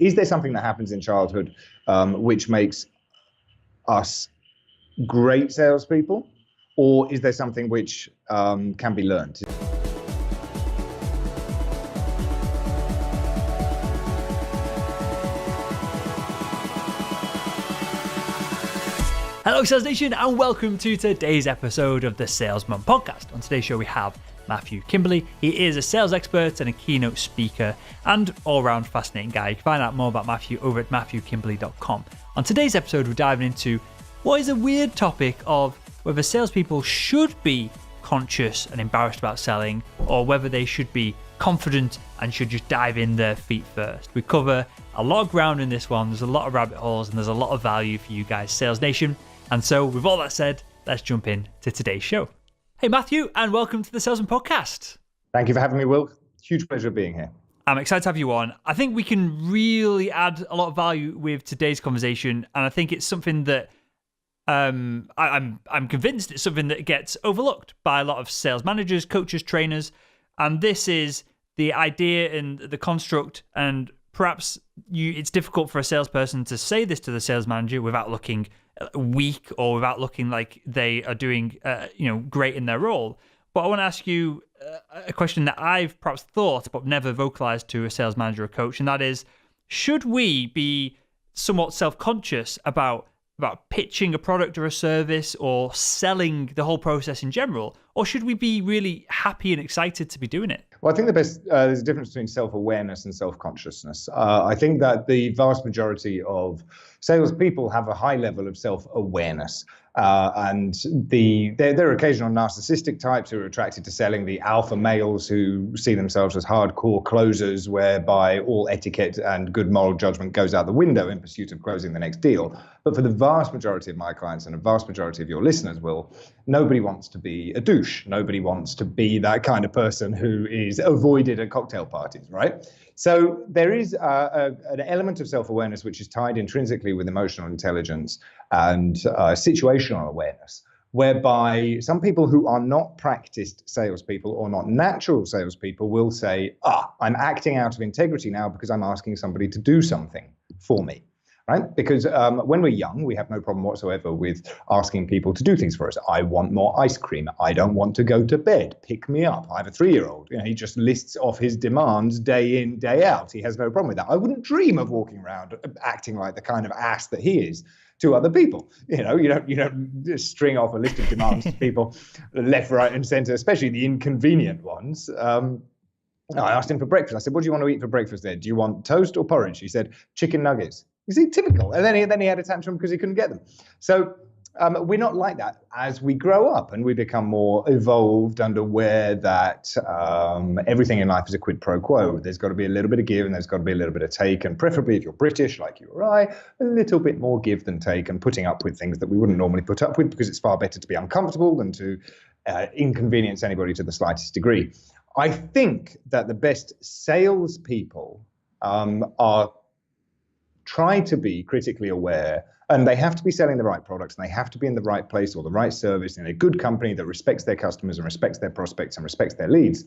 Is there something that happens in childhood which makes us great salespeople, or is there something which can be learned? Hello Sales Nation and welcome to today's episode of the Salesman podcast. On today's show we have Matthew Kimberley. He is a sales expert and a keynote speaker and all-round fascinating guy. You can find out more about Matthew over at matthewkimberley.com. On today's episode we're diving into what is a weird topic of whether salespeople should be conscious and embarrassed about selling or whether they should be confident and should just dive in their feet first. We cover a lot of ground in this one. There's a lot of rabbit holes and there's a lot of value for you guys, Sales Nation. And so with all that said, let's jump in to today's show. Hey Matthew, and welcome to the Salesman podcast. Thank you for having me, Will. Huge pleasure being here. I'm excited to have you on. I think we can really add a lot of value with today's conversation, and I think it's something that I'm convinced it's something that gets overlooked by a lot of sales managers, coaches, trainers, and this is the idea and the construct, and perhaps it's difficult for a salesperson to say this to the sales manager without looking weak or without looking like they are doing great in their role. But I want to ask you a question that I've perhaps thought but never vocalized to a sales manager or coach, and that is, should we be somewhat self-conscious about pitching a product or a service or selling the whole process in general, or should we be really happy and excited to be doing it? Well, I think there's a difference between self-awareness and self-consciousness. I think that the vast majority of salespeople have a high level of self-awareness. And there are occasional narcissistic types who are attracted to selling, the alpha males who see themselves as hardcore closers, whereby all etiquette and good moral judgment goes out the window in pursuit of closing the next deal. But for the vast majority of my clients and a vast majority of your listeners, Will, nobody wants to be a douche. Nobody wants to be that kind of person who is avoided at cocktail parties, right? So there is an element of self-awareness which is tied intrinsically with emotional intelligence and situational awareness, whereby some people who are not practiced salespeople or not natural salespeople will say, I'm acting out of integrity now because I'm asking somebody to do something for me. Right? Because when we're young, we have no problem whatsoever with asking people to do things for us. I want more ice cream. I don't want to go to bed. Pick me up. I have a 3-year-old. He just lists off his demands day in, day out. He has no problem with that. I wouldn't dream of walking around acting like the kind of ass that he is to other people. You don't just string off a list of demands to people left, right, and center, especially the inconvenient ones. I asked him for breakfast. I said, "What do you want to eat for breakfast there? Do you want toast or porridge?" He said, "Chicken nuggets." You see, typical. And then he had a tantrum because he couldn't get them. So we're not like that as we grow up and we become more evolved and aware that everything in life is a quid pro quo. There's got to be a little bit of give and there's got to be a little bit of take. And preferably if you're British, like you or I, a little bit more give than take, and putting up with things that we wouldn't normally put up with, because it's far better to be uncomfortable than to inconvenience anybody to the slightest degree. I think that the best salespeople are try to be critically aware, and they have to be selling the right products, and they have to be in the right place or the right service in a good company that respects their customers and respects their prospects and respects their leads.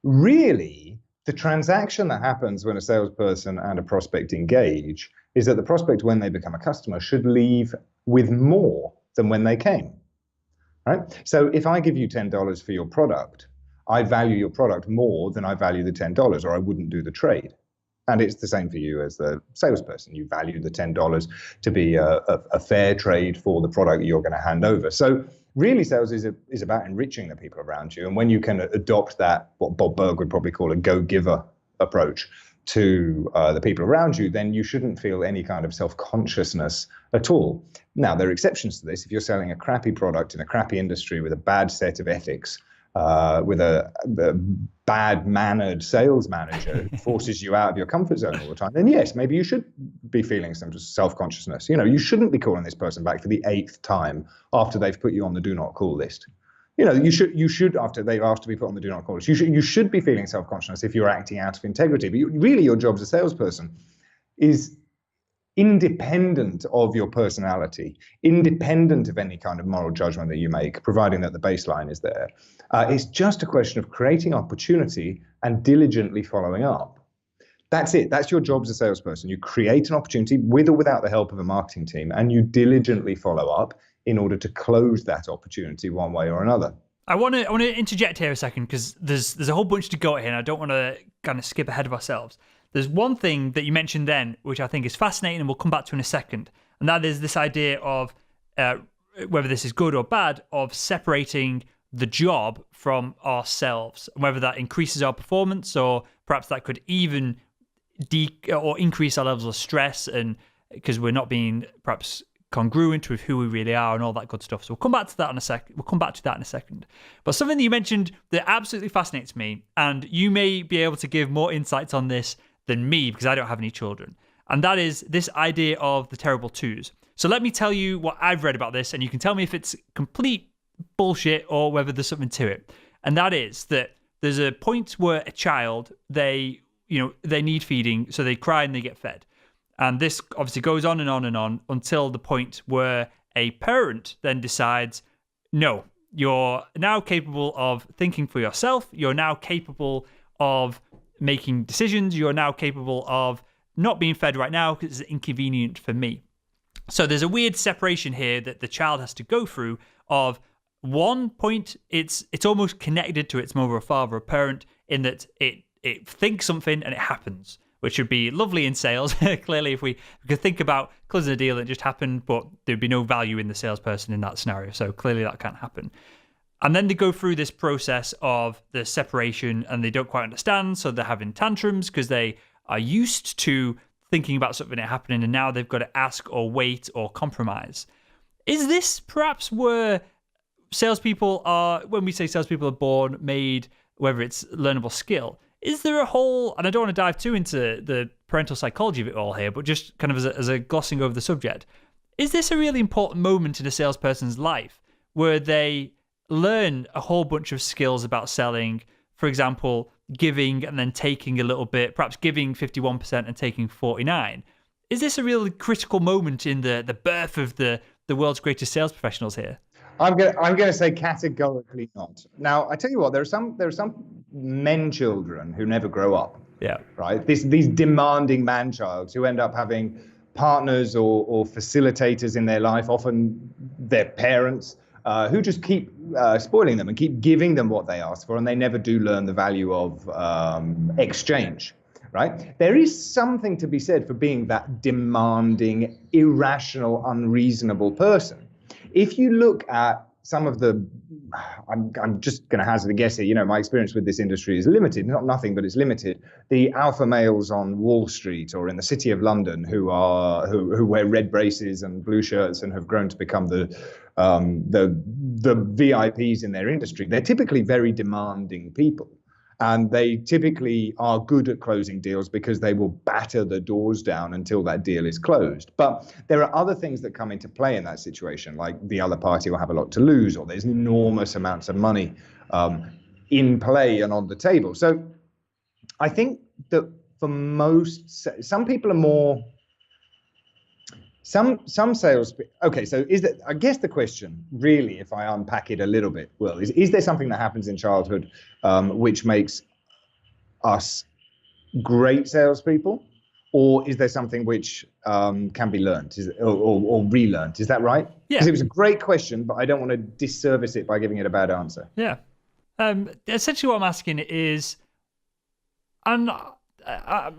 Really, the transaction that happens when a salesperson and a prospect engage is that the prospect, when they become a customer, should leave with more than when they came. Right? So if I give you $10 for your product, I value your product more than I value the $10, or I wouldn't do the trade. And it's the same for you as the salesperson. You value the $10 to be a fair trade for the product that you're going to hand over. So really, sales is about enriching the people around you. And when you can adopt that, what Bob Burg would probably call a go-giver approach to the people around you, then you shouldn't feel any kind of self-consciousness at all. Now, there are exceptions to this. If you're selling a crappy product in a crappy industry with a bad set of ethics, with a bad-mannered sales manager who forces you out of your comfort zone all the time, then yes, maybe you should be feeling some self-consciousness. You shouldn't be calling this person back for the 8th time after they've put you on the do not call list. You should after they've asked to be put on the do not call list, you should be feeling self-conscious if you're acting out of integrity. But really, your job as a salesperson is independent of your personality, independent of any kind of moral judgment that you make, providing that the baseline is there. It's just a question of creating opportunity and diligently following up. That's it. That's your job as a salesperson. You create an opportunity with or without the help of a marketing team, and you diligently follow up in order to close that opportunity one way or another. I want to interject here a second, because there's a whole bunch to go at here, and I don't want to kind of skip ahead of ourselves. There's one thing that you mentioned then, which I think is fascinating, and we'll come back to in a second, and that is this idea of whether this is good or bad, of separating the job from ourselves, and whether that increases our performance, or perhaps that could even or increase our levels of stress, and because we're not being perhaps congruent with who we really are and all that good stuff. So we'll come back to that in a second. But something that you mentioned that absolutely fascinates me, and you may be able to give more insights on this than me because I don't have any children, and that is this idea of the terrible twos. So let me tell you what I've read about this, and you can tell me if it's complete bullshit or whether there's something to it. And that is that there's a point where a child, they need feeding, so they cry and they get fed. And this obviously goes on and on and on until the point where a parent then decides, no, you're now capable of thinking for yourself. You're now capable of making decisions. You're now capable of not being fed right now because it's inconvenient for me. So there's a weird separation here that the child has to go through of one point, it's almost connected to its mother or father or parent in that it thinks something and it happens, which would be lovely in sales. Clearly, if we could think about closing a deal that just happened, but there'd be no value in the salesperson in that scenario. So clearly that can't happen. And then they go through this process of the separation and they don't quite understand. So they're having tantrums because they are used to thinking about something happening and now they've got to ask or wait or compromise. Is this perhaps where salespeople are, when we say salespeople are born, made, whether it's learnable skill, is there a whole, and I don't want to dive too into the parental psychology of it all here, but just kind of as a glossing over the subject, is this a really important moment in a salesperson's life where they learn a whole bunch of skills about selling, for example, giving and then taking a little bit, perhaps giving 51% and taking 49%? Is this a really critical moment in the birth of the world's greatest sales professionals here? I'm gonna say categorically not. Now, I tell you what, there are some men children who never grow up. Yeah. Right. These demanding man childs who end up having partners or facilitators in their life, often their parents, who just keep spoiling them and keep giving them what they ask for, and they never do learn the value of exchange. Right. There is something to be said for being that demanding, irrational, unreasonable person. If you look at some of the, I'm just going to hazard a guess here. You know, my experience with this industry is limited, not nothing, but it's limited. The alpha males on Wall Street or in the City of London who wear red braces and blue shirts and have grown to become the VIPs in their industry. They're typically very demanding people. And they typically are good at closing deals because they will batter the doors down until that deal is closed. But there are other things that come into play in that situation, like the other party will have a lot to lose, or there's enormous amounts of money in play and on the table. So I think that for most, some people are more, some sales. Okay, so is that, I guess the question really, if I unpack it a little bit, Will, is there something that happens in childhood which makes us great salespeople, or is there something which can be learned or relearned? Is that right? Yeah. Because it was a great question, but I don't want to disservice it by giving it a bad answer. Yeah. Essentially what I'm asking is, and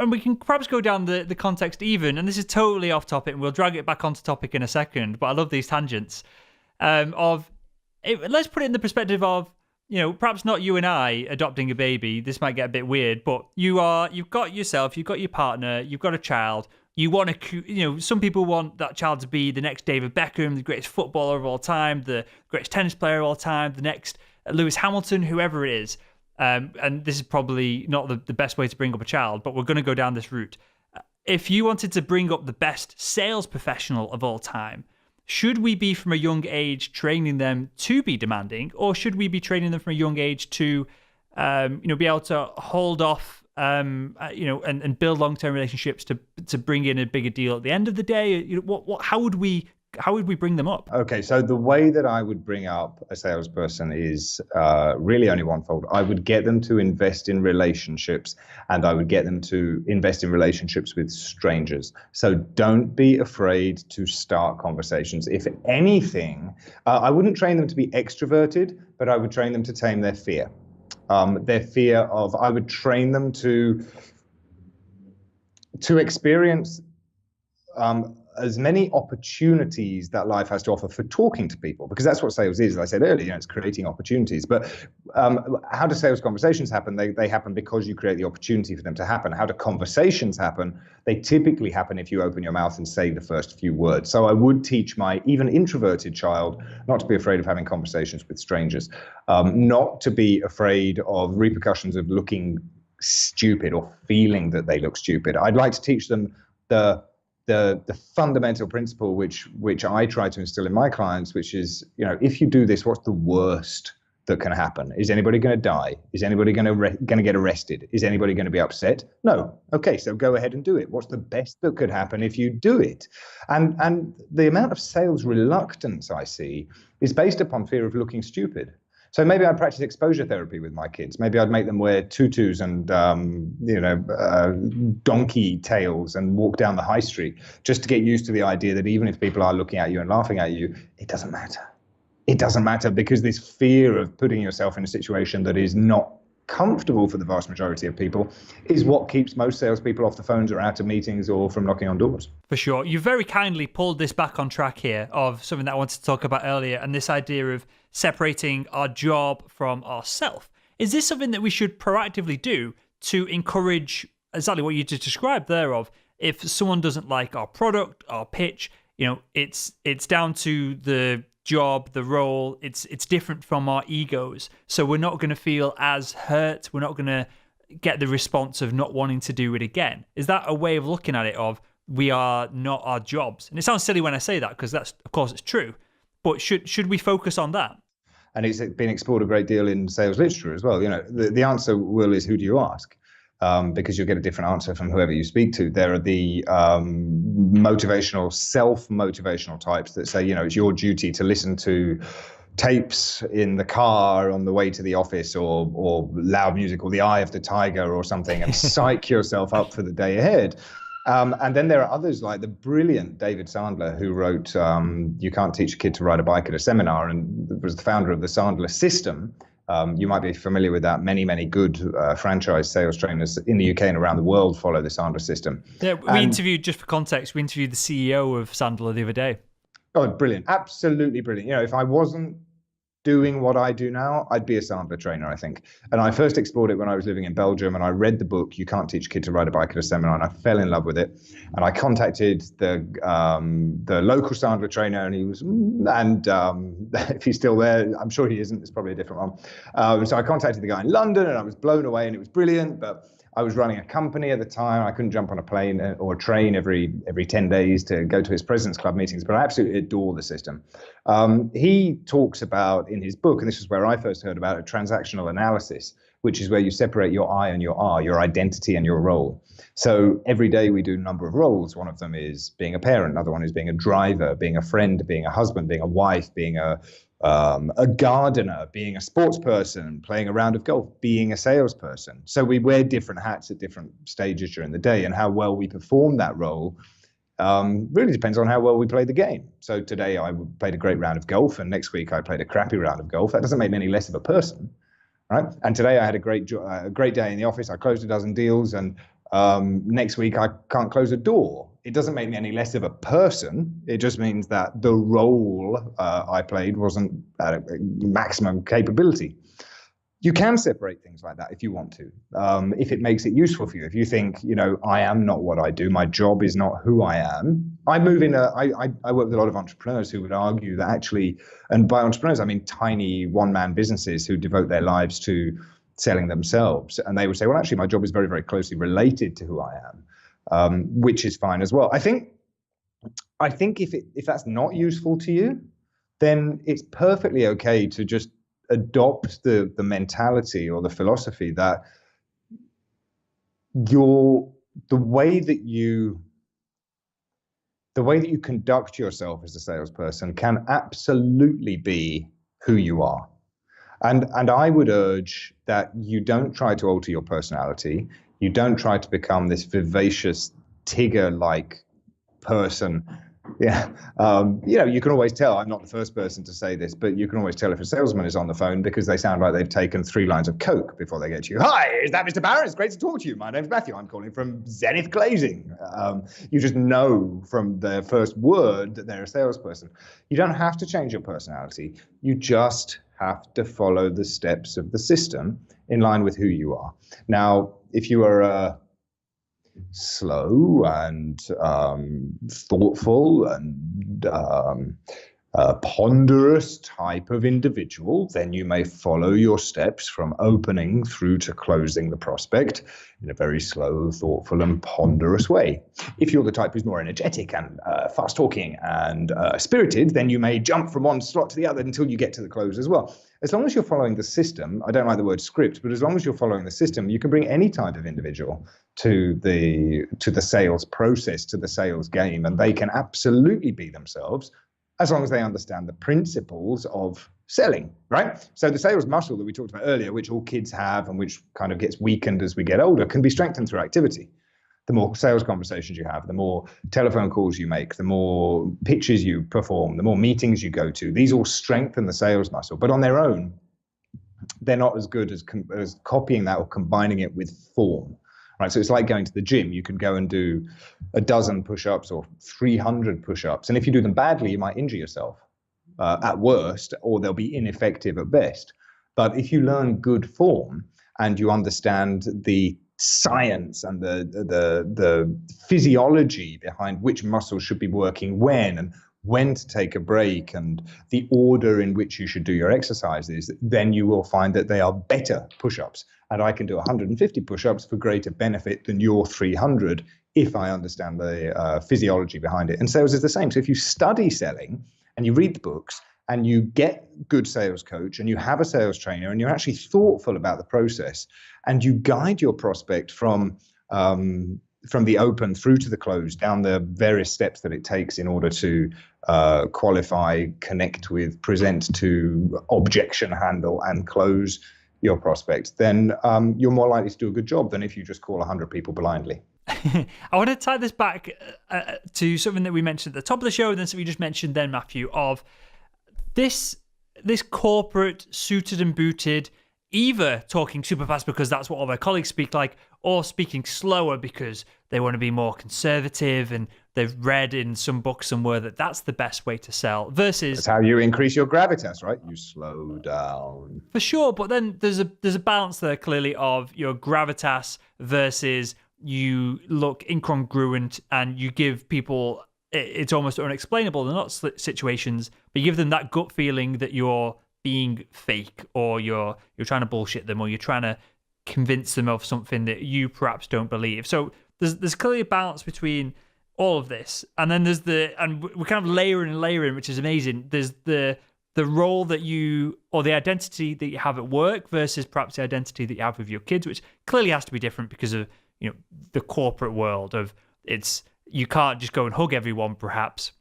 we can perhaps go down the context even, and this is totally off topic, and we'll drag it back onto topic in a second, but I love these tangents, let's put it in the perspective of, you know, perhaps not you and I adopting a baby. This might get a bit weird, but you've got yourself, you've got your partner, you've got a child. You want to, you know, some people want that child to be the next David Beckham, the greatest footballer of all time, the greatest tennis player of all time, the next Lewis Hamilton, whoever it is. And this is probably not the best way to bring up a child, but we're going to go down this route. If you wanted to bring up the best sales professional of all time, should we be from a young age training them to be demanding, or should we be training them from a young age to, be able to hold off, and build long-term relationships to bring in a bigger deal at the end of the day? How would we how would we bring them up? Okay, so the way that I would bring up a salesperson is really only onefold. I would get them to invest in relationships, and I would get them to invest in relationships with strangers. So don't be afraid to start conversations. If anything, I wouldn't train them to be extroverted, but I would train them to tame their fear. I would train them to experience as many opportunities that life has to offer for talking to people, because that's what sales is. As I said earlier, it's creating opportunities. But how do sales conversations happen? They happen because you create the opportunity for them to happen. How do conversations happen? They typically happen if you open your mouth and say the first few words. So I would teach my even introverted child not to be afraid of having conversations with strangers, not to be afraid of repercussions of looking stupid or feeling that they look stupid. I'd like to teach them the fundamental principle which I try to instill in my clients, which is, if you do this, what's the worst that can happen? Is anybody going to die? Is anybody going to get arrested? Is anybody going to be upset? No. Okay, so go ahead and do it. What's the best that could happen if you do it? And the amount of sales reluctance I see is based upon fear of looking stupid. So maybe I'd practice exposure therapy with my kids. Maybe I'd make them wear tutus and donkey tails and walk down the high street, just to get used to the idea that even if people are looking at you and laughing at you, it doesn't matter. It doesn't matter, because this fear of putting yourself in a situation that is not comfortable for the vast majority of people is what keeps most salespeople off the phones or out of meetings or from knocking on doors. For sure. You very kindly pulled this back on track here of something that I wanted to talk about earlier, and this idea of separating our job from ourself. Is this something that we should proactively do to encourage exactly what you just described there of, if someone doesn't like our product, our pitch, it's down to the job, the role, it's different from our egos. So we're not going to feel as hurt. We're not going to get the response of not wanting to do it again. Is that a way of looking at it of, we are not our jobs? And it sounds silly when I say that, because that's, of course, it's true. But should we focus on that? And it's been explored a great deal in sales literature as well. The answer, Will, is who do you ask? Because you'll get a different answer from whoever you speak to. There are the motivational, self-motivational types that say, it's your duty to listen to tapes in the car on the way to the office, or loud music, or the Eye of the Tiger or something, and psych yourself up for the day ahead. And then there are others like the brilliant David Sandler, who wrote You Can't Teach a Kid to Ride a Bike at a Seminar, and was the founder of the Sandler system. You might be familiar with that. Many, many good franchise sales trainers in the UK and around the world follow the Sandler system. Yeah, we interviewed, just for context, we interviewed the CEO of Sandler the other day. Oh, brilliant. Absolutely brilliant. If I wasn't doing what I do now, I'd be a Sandler trainer, I think. And I first explored it when I was living in Belgium, and I read the book, You Can't Teach a Kid to Ride a Bike at a Seminar, and I fell in love with it. And I contacted the local Sandler trainer, and he was, if he's still there, I'm sure he isn't, it's probably a different one. So I contacted the guy in London, and I was blown away, and it was brilliant, but I was running a company at the time. I couldn't jump on a plane or a train every 10 days to go to his President's Club meetings, but I absolutely adore the system. He talks about in his book, and this is where I first heard about it, transactional analysis, which is where you separate your I and your R, your identity and your role. So every day we do a number of roles. One of them is being a parent. Another one is being a driver, being a friend, being a husband, being a wife, being a gardener, being a sports person, playing a round of golf, being a salesperson. So we wear different hats at different stages during the day, and how well we perform that role really depends on how well we play the game. So today I played a great round of golf, and next week I played a crappy round of golf. That doesn't make me any less of a person, right? And today I had a great day in the office. I closed a dozen deals, and next week I can't close a door. It doesn't make me any less of a person. It just means that the role I played wasn't at a maximum capability. You can separate things like that if you want to, if it makes it useful for you. If you think, I am not what I do, my job is not who I am. I work with a lot of entrepreneurs who would argue that actually, and by entrepreneurs, I mean tiny one-man businesses who devote their lives to selling themselves. And they would say, well, actually, my job is very, very closely related to who I am, which is fine as well. I think if that's not useful to you, then it's perfectly okay to just adopt the mentality or the philosophy that the way that you the way that you conduct yourself as a salesperson can absolutely be who you are. And I would urge that you don't try to alter your personality. You don't try to become this vivacious Tigger-like person. Yeah. You can always tell, I'm not the first person to say this, but you can always tell if a salesman is on the phone because they sound like they've taken 3 lines of Coke before they get to you. Hi, is that Mr. Barron? It's great to talk to you. My name's Matthew. I'm calling from Zenith Glazing. You just know from their first word that they're a salesperson. You don't have to change your personality. You just have to follow the steps of the system in line with who you are. Now, if you are slow and thoughtful and ponderous type of individual, then you may follow your steps from opening through to closing the prospect in a very slow, thoughtful, and ponderous way. If you're the type who's more energetic and fast-talking and spirited, then you may jump from one slot to the other until you get to the close as well. As long as you're following the system, I don't like the word script, but as long as you're following the system, you can bring any type of individual to the sales process, to the sales game, and they can absolutely be themselves as long as they understand the principles of selling, right? So the sales muscle that we talked about earlier, which all kids have and which kind of gets weakened as we get older, can be strengthened through activity. The more sales conversations you have, the more telephone calls you make, the more pitches you perform, the more meetings you go to, these all strengthen the sales muscle. But on their own, they're not as good as copying that or combining it with form. Right, so it's like going to the gym. You can go and do a dozen push-ups or 300 push-ups. And if you do them badly, you might injure yourself at worst, or they'll be ineffective at best. But if you learn good form and you understand the science and the physiology behind which muscles should be working when to take a break and the order in which you should do your exercises, then you will find that they are better push-ups. And I can do 150 push-ups for greater benefit than your 300 if I understand the physiology behind it. And sales is the same. So if you study selling and you read the books and you get good sales coach and you have a sales trainer and you're actually thoughtful about the process and you guide your prospect from the open through to the close, down the various steps that it takes in order to qualify, connect with, present to, objection handle, and close your prospect, then you're more likely to do a good job than if you just call 100 people blindly. I want to tie this back to something that we mentioned at the top of the show, and then something you just mentioned then, Matthew, of this corporate suited and booted, either talking super fast because that's what all their colleagues speak like, or speaking slower because they want to be more conservative and they've read in some book somewhere that that's the best way to sell, versus... That's how you increase your gravitas, right? You slow down. For sure, but then there's a balance there clearly of your gravitas versus you look incongruent and you give people... It's almost unexplainable. They're not situations, but you give them that gut feeling that you're being fake, or you're trying to bullshit them, or you're trying to convince them of something that you perhaps don't believe. So there's clearly a balance between all of this, and then there's and we're kind of layering, which is amazing. There's the role that you, or the identity that you have at work versus perhaps the identity that you have with your kids, which clearly has to be different because of the corporate world of you can't just go and hug everyone, perhaps.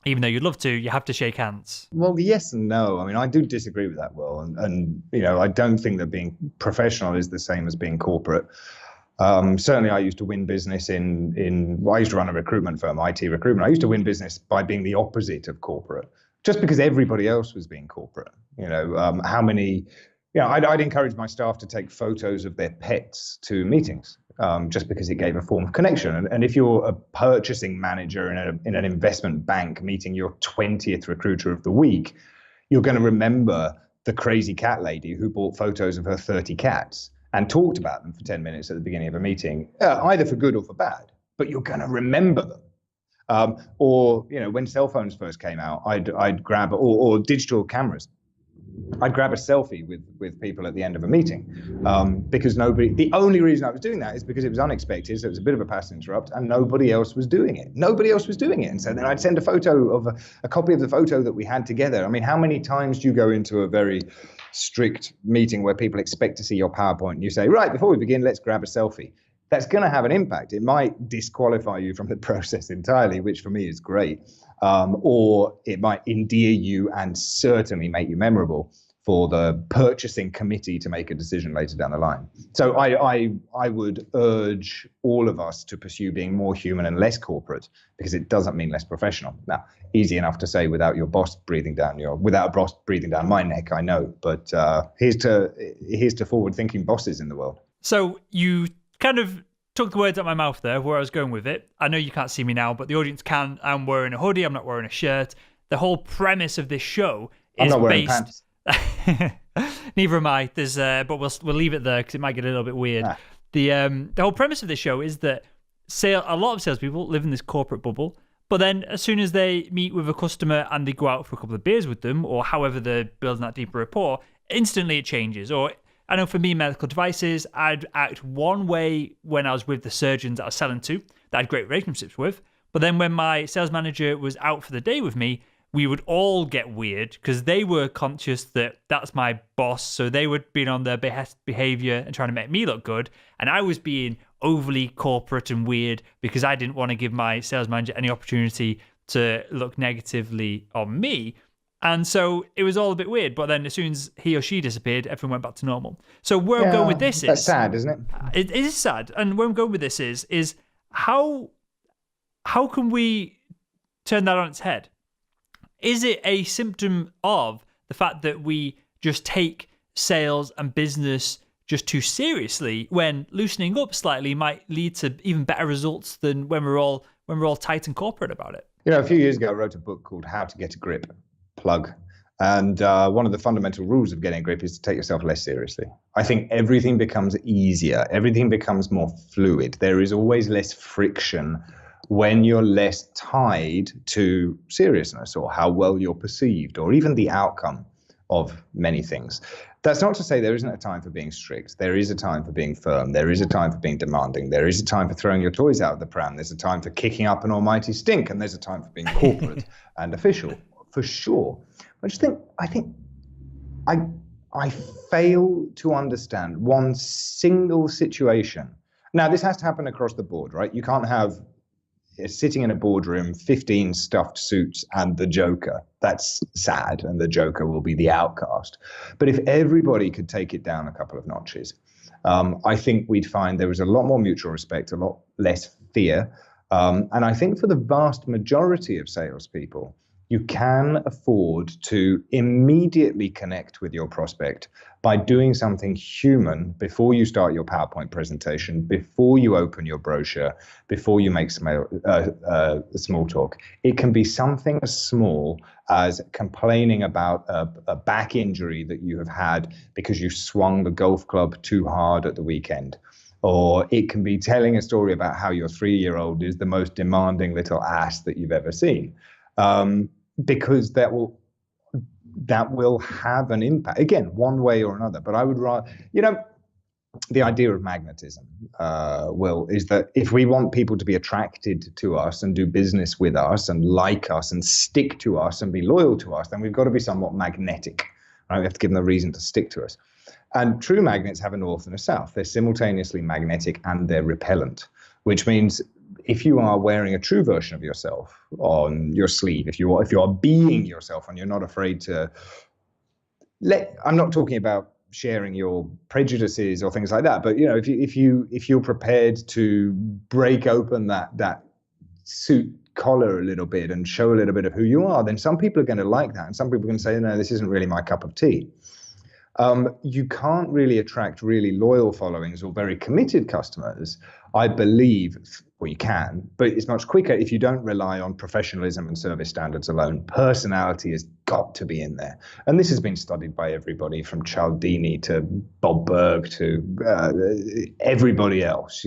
Even though you'd love to, you have to shake hands. Well, yes and no. I mean, I do disagree with that, Will. And I don't think that being professional is the same as being corporate. Certainly, I used to win business I used to run a recruitment firm, IT recruitment. I used to win business by being the opposite of corporate, just because everybody else was being corporate. I'd encourage my staff to take photos of their pets to meetings. Just because it gave a form of connection. And if you're a purchasing manager in an investment bank meeting your 20th recruiter of the week, you're going to remember the crazy cat lady who bought photos of her 30 cats and talked about them for 10 minutes at the beginning of a meeting, either for good or for bad, but you're going to remember them. Or when cell phones first came out, I'd grab, or digital cameras, I'd grab a selfie with people at the end of a meeting, because the only reason I was doing that is because it was unexpected, so it was a bit of a pass interrupt, and nobody else was doing it. And so then I'd send a photo of a copy of the photo that we had together. I mean, how many times do you go into a very strict meeting where people expect to see your PowerPoint and you say, right, before we begin, let's grab a selfie? that's going to have an impact. It might disqualify you from the process entirely, which for me is great. Or it might endear you and certainly make you memorable for the purchasing committee to make a decision later down the line. So I would urge all of us to pursue being more human and less corporate, because it doesn't mean less professional. Now, easy enough to say without a boss breathing down my neck, I know. But here's to forward-thinking bosses in the world. So you kind of took the words out of my mouth there, where I was going with it. I know you can't see me now, but the audience can. I'm wearing a hoodie. I'm not wearing a shirt. The whole premise of this show is I'm not wearing based. pants. Neither am I. But we'll leave it there because it might get a little bit weird. The whole premise of this show is that a lot of salespeople live in this corporate bubble, but then as soon as they meet with a customer and they go out for a couple of beers with them, or however they're building that deeper rapport, instantly it changes. Or I know for me, medical devices, I'd act one way when I was with the surgeons that I was selling to, that I had great relationships with. But then when my sales manager was out for the day with me, we would all get weird because they were conscious that that's my boss. So they were being on their best behavior and trying to make me look good. And I was being overly corporate and weird because I didn't want to give my sales manager any opportunity to look negatively on me. And so it was all a bit weird. But then as soon as he or she disappeared, everyone went back to normal. So where I'm going with this that's sad, isn't it? It is sad. And where I'm going with this is how can we turn that on its head? Is it a symptom of the fact that we just take sales and business just too seriously, when loosening up slightly might lead to even better results than when we're all tight and corporate about it? A few years ago, I wrote a book called How to Get a Grip, plug. And one of the fundamental rules of getting a grip is to take yourself less seriously. I think everything becomes easier. Everything becomes more fluid. There is always less friction when you're less tied to seriousness or how well you're perceived or even the outcome of many things. That's not to say there isn't a time for being strict. There is a time for being firm. There is a time for being demanding. There is a time for throwing your toys out of the pram. There's a time for kicking up an almighty stink. And there's a time for being corporate and official, for sure. I fail to understand one single situation. Now, this has to happen across the board, right? You can't have sitting in a boardroom, 15 stuffed suits and the Joker. That's sad, and the Joker will be the outcast. But if everybody could take it down a couple of notches, I think we'd find there was a lot more mutual respect, a lot less fear. And I think for the vast majority of salespeople, you can afford to immediately connect with your prospect by doing something human before you start your PowerPoint presentation, before you open your brochure, before you make small talk. It can be something as small as complaining about a back injury that you have had because you swung the golf club too hard at the weekend. Or it can be telling a story about how your 3-year-old is the most demanding little ass that you've ever seen. Because that will have an impact, again, one way or another. But I would rather, the idea of magnetism, is that if we want people to be attracted to us and do business with us and like us and stick to us and be loyal to us, then we've got to be somewhat magnetic. Right? We have to give them a reason to stick to us. And true magnets have a north and a south. They're simultaneously magnetic and they're repellent, which means if you are wearing a true version of yourself on your sleeve, if you are being yourself and you're not afraid to I'm not talking about sharing your prejudices or things like that, but if you're prepared to break open that suit collar a little bit and show a little bit of who you are, then some people are going to like that, and some people are going to say, no, this isn't really my cup of tea. You can't really attract really loyal followings or very committed customers, I believe. Well, you can, but it's much quicker if you don't rely on professionalism and service standards alone. Personality has got to be in there. And this has been studied by everybody from Cialdini to Bob Berg to everybody else.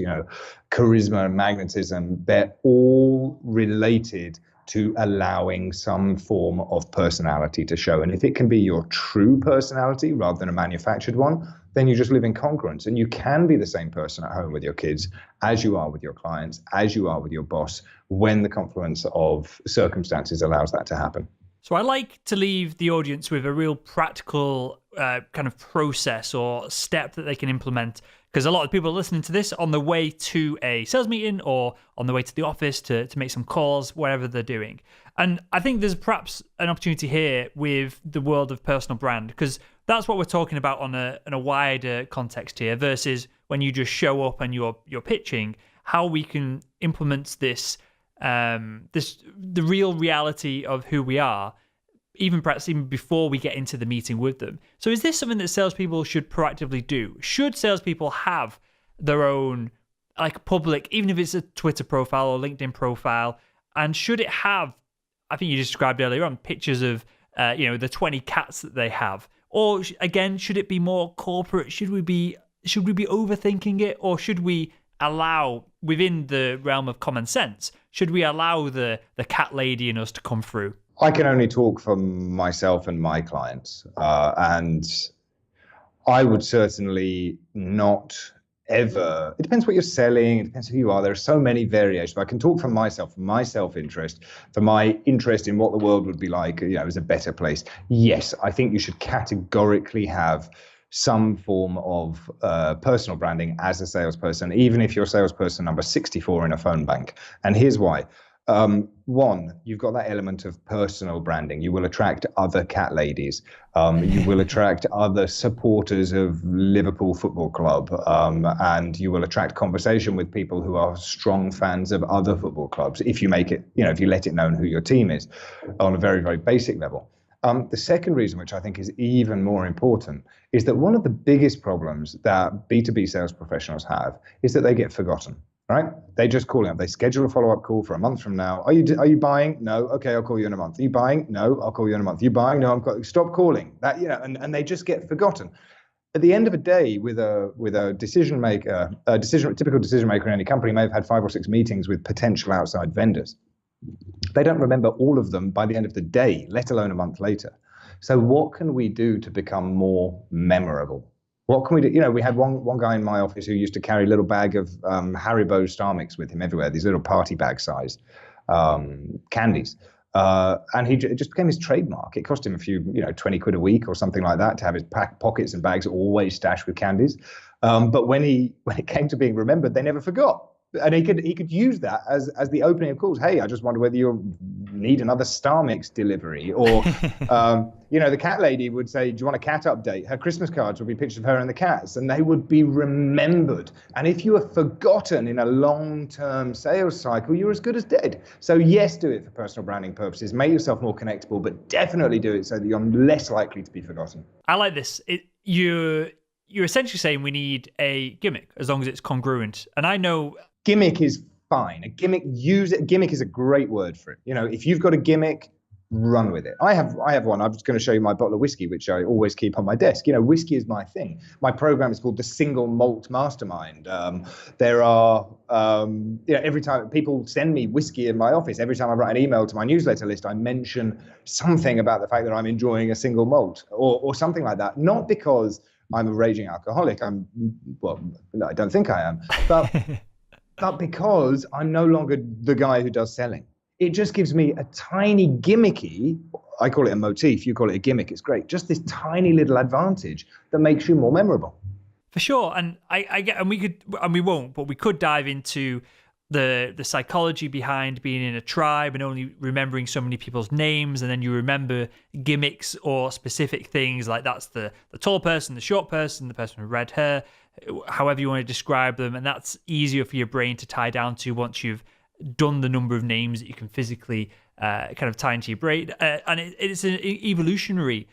Charisma and magnetism, they're all related to allowing some form of personality to show. And if it can be your true personality rather than a manufactured one, then you just live in congruence. And you can be the same person at home with your kids as you are with your clients, as you are with your boss, when the confluence of circumstances allows that to happen. So I like to leave the audience with a real practical kind of process or step that they can implement. Because a lot of people are listening to this on the way to a sales meeting or on the way to the office to make some calls, whatever they're doing. And I think there's perhaps an opportunity here with the world of personal brand, because that's what we're talking about on a wider context here versus when you just show up and you're pitching, how we can implement this, the real reality of who we are, perhaps even before we get into the meeting with them. So is this something that salespeople should proactively do? Should salespeople have their own public, even if it's a Twitter profile or LinkedIn profile, and should it have, I think you described earlier on, pictures of the 20 cats that they have? Or again, should it be more corporate? Should we be overthinking it, or should we allow, within the realm of common sense, should we allow the cat lady in us to come through? I can only talk for myself and my clients, and I would certainly not ever. It depends what you're selling. It depends who you are. There are so many variations. But I can talk for myself, for my self-interest, for my interest in what the world would be like, as a better place. Yes, I think you should categorically have some form of personal branding as a salesperson, even if you're salesperson number 64 in a phone bank. And here's why. One, you've got that element of personal branding. You will attract other cat ladies. You will attract other supporters of Liverpool Football Club, and you will attract conversation with people who are strong fans of other football clubs. If you make it, if you let it known who your team is on a very, very basic level. The second reason, which I think is even more important, is that one of the biggest problems that B2B sales professionals have is that they get forgotten. Right? They just call up. They schedule a follow-up call for a month from now. Are you buying? No. Okay, I'll call you in a month. Are you buying? No. I'll call you in a month. You buying? No. Stop calling. That and they just get forgotten. At the end of a day, with a decision maker, typical decision maker in any company may have had 5 or 6 meetings with potential outside vendors. They don't remember all of them by the end of the day, let alone a month later. So what can we do to become more memorable? What can we do? We had one guy in my office who used to carry a little bag of Haribo Star Mix with him everywhere, these little party bag size candies. And it just became his trademark. It cost him a few, 20 quid a week or something like that to have his pockets and bags always stashed with candies. But when it came to being remembered, they never forgot. And he could use that as the opening of calls. Hey, I just wonder whether you need another Star Mix delivery. Or, the cat lady would say, do you want a cat update? Her Christmas cards would be pictures of her and the cats, and they would be remembered. And if you are forgotten in a long-term sales cycle, you're as good as dead. So yes, do it for personal branding purposes. Make yourself more connectable, but definitely do it so that you're less likely to be forgotten. I like this. You're essentially saying we need a gimmick as long as it's congruent. And I know... Gimmick is fine. A gimmick, use it. Gimmick is a great word for it. If you've got a gimmick, run with it. I have one. I'm just going to show you my bottle of whiskey, which I always keep on my desk. Whiskey is my thing. My program is called the Single Malt Mastermind. There are, every time people send me whiskey in my office, every time I write an email to my newsletter list, I mention something about the fact that I'm enjoying a single malt or something like that. Not because I'm a raging alcoholic. I don't think I am. But but because I'm no longer the guy who does selling. It just gives me a tiny gimmicky, I call it a motif, you call it a gimmick, it's great. Just this tiny little advantage that makes you more memorable. For sure. And I get, and we could, and we won't, but we could dive into the psychology behind being in a tribe and only remembering so many people's names, and then you remember gimmicks or specific things, like that's the tall person, the short person, the person with red hair, however you want to describe them, and that's easier for your brain to tie down to once you've done the number of names that you can physically kind of tie into your brain. And it's an evolutionary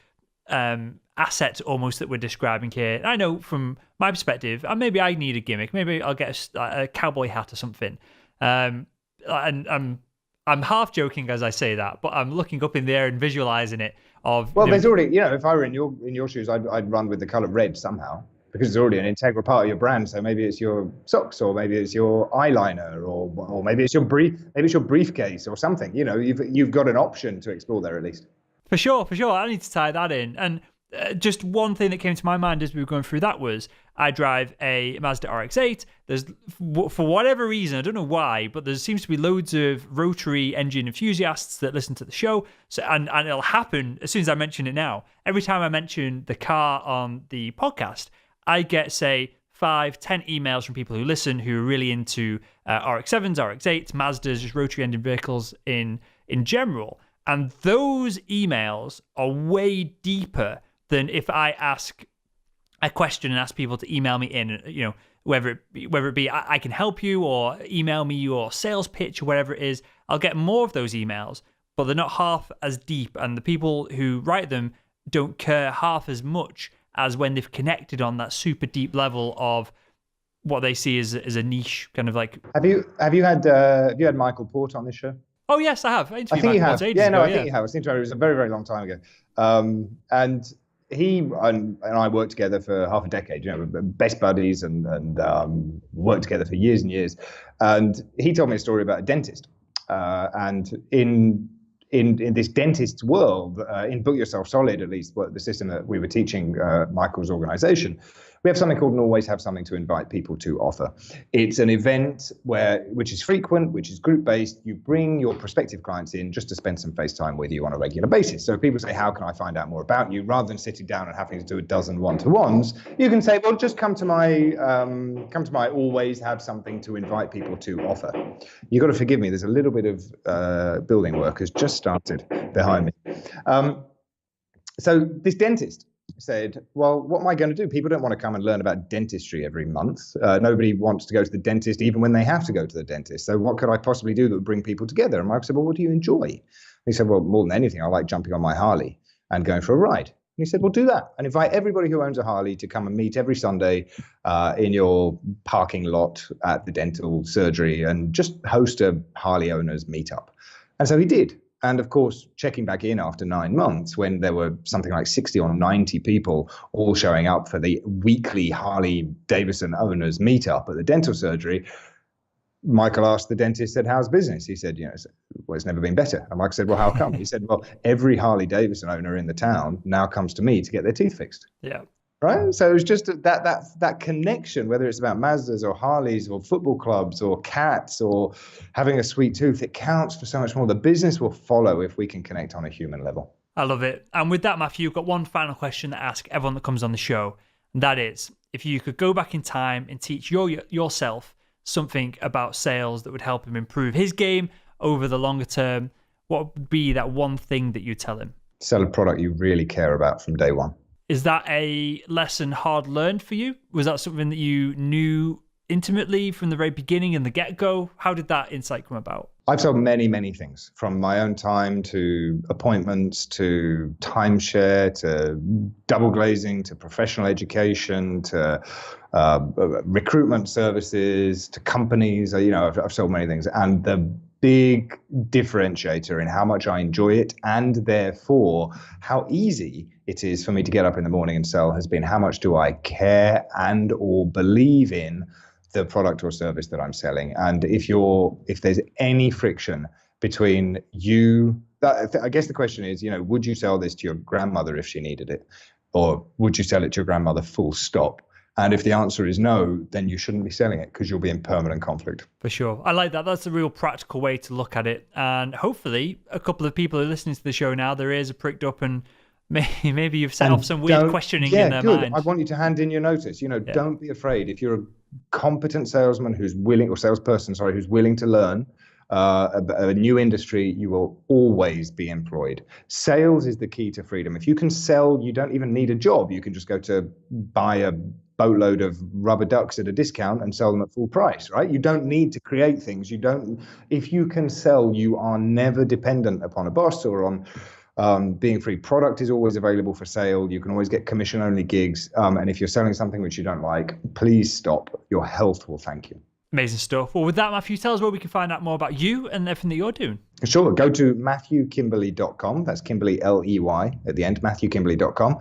asset almost that we're describing here. I know from my perspective, and maybe I need a gimmick. Maybe I'll get a cowboy hat or something. And I'm half joking as I say that, but I'm looking up in the air and visualizing it. There's already, if I were in your shoes, I'd run with the color red somehow, because it's already an integral part of your brand. So maybe it's your socks, or maybe it's your eyeliner, or maybe it's your briefcase or something. You've got an option to explore there at least. For sure. I need to tie that in. And just one thing that came to my mind as we were going through that was I drive a Mazda RX8. There's, for whatever reason, I don't know why, but there seems to be loads of rotary engine enthusiasts that listen to the show. So and it'll happen as soon as I mention it now. Every time I mention the car on the podcast, I get, say, 5, 10 emails from people who listen, who are really into RX-7s, RX-8s, Mazdas, just rotary engine vehicles in general. And those emails are way deeper than if I ask a question and ask people to email me in, whether it be I can help you, or email me your sales pitch, or whatever it is. I'll get more of those emails, but they're not half as deep. And the people who write them don't care half as much as when they've connected on that super deep level of what they see as a niche kind of like. Have you had Michael Port on this show? Oh yes, I have. I think you have. I think you have. I seem to remember it was a very, very long time ago. And he and I worked together for half a decade, best buddies, and worked together for years and years. And he told me a story about a dentist. And in this dentist's world, in Book Yourself Solid, at least, the system that we were teaching Michael's organization, we have something called an Always Have Something to Invite People to offer. It's an event which is frequent, which is group-based. You bring your prospective clients in just to spend some face time with you on a regular basis. So if people say, how can I find out more about you? Rather than sitting down and having to do a dozen one-to-ones, you can say, well, just come to my Always Have Something to Invite People to offer. You've got to forgive me. There's a little bit of building work has just started behind me. So this dentist said, well, what am I going to do? People don't want to come and learn about dentistry every month. Nobody wants to go to the dentist even when they have to go to the dentist. So what could I possibly do that would bring people together? And Michael said, well, what do you enjoy? And he said, well, more than anything, I like jumping on my Harley and going for a ride. And he said, well, do that. And invite everybody who owns a Harley to come and meet every Sunday in your parking lot at the dental surgery and just host a Harley owners meetup. And so he did. And of course, checking back in after 9 months, when there were something like 60 or 90 people all showing up for the weekly Harley Davidson owners meetup at the dental surgery, Michael asked the dentist, said, how's business? He said, well, it's never been better. And Michael said, well, how come? He said, well, every Harley Davidson owner in the town now comes to me to get their teeth fixed. Yeah. Right. So it's just that connection, whether it's about Mazdas or Harleys or football clubs or cats or having a sweet tooth, it counts for so much more. The business will follow if we can connect on a human level. I love it. And with that, Matthew, I've got one final question to ask everyone that comes on the show. And that is, if you could go back in time and teach yourself something about sales that would help him improve his game over the longer term, what would be that one thing that you tell him? Sell a product you really care about from day one. Is that a lesson hard learned for you? Was that something that you knew intimately from the very beginning and the get-go? How did that insight come about? I've sold many, many things, from my own time to appointments to timeshare to double glazing to professional education to recruitment services to companies. I've sold many things. And the big differentiator in how much I enjoy it and therefore how easy it is for me to get up in the morning and sell has been how much do I care and or believe in the product or service that I'm selling. And if there's any friction between you, I guess the question is, would you sell this to your grandmother if she needed it? Or would you sell it to your grandmother full stop? And if the answer is no, then you shouldn't be selling it because you'll be in permanent conflict. For sure. I like that. That's a real practical way to look at it. And hopefully a couple of people who are listening to the show now, their ears are pricked up and maybe you've set off some weird questioning in their mind. I want you to hand in your notice. Don't be afraid. If you're a competent salesman who's willing, or salesperson, who's willing to learn a new industry, you will always be employed. Sales is the key to freedom. If you can sell, you don't even need a job. You can just go to buy a boatload of rubber ducks at a discount and sell them at full price, right? You don't need to create things. If you can sell, you are never dependent upon a boss or on being free. Product is always available for sale. You can always get commission-only gigs. And if you're selling something which you don't like, please stop. Your health will thank you. Amazing stuff. Well, with that, Matthew, tell us where we can find out more about you and everything that you're doing. Sure. Go to MatthewKimberley.com. That's Kimberley, L-E-Y at the end, MatthewKimberley.com.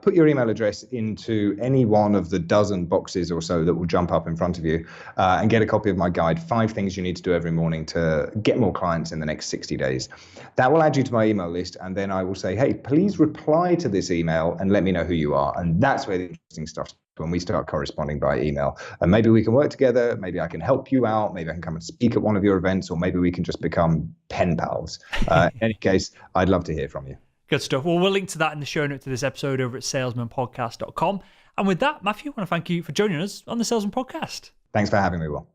Put your email address into any one of the dozen boxes or so that will jump up in front of you and get a copy of my guide, 5 things you need to do every morning to get more clients in the next 60 days. That will add you to my email list. And then I will say, hey, please reply to this email and let me know who you are. And that's where the interesting stuff starts, when we start corresponding by email. And maybe we can work together. Maybe I can help you out. Maybe I can come and speak at one of your events, or maybe we can just become pen pals. In any case, I'd love to hear from you. Good stuff. Well, we'll link to that in the show notes to this episode over at salesmanpodcast.com. And with that, Matthew, I want to thank you for joining us on the Salesman podcast. Thanks for having me, Will.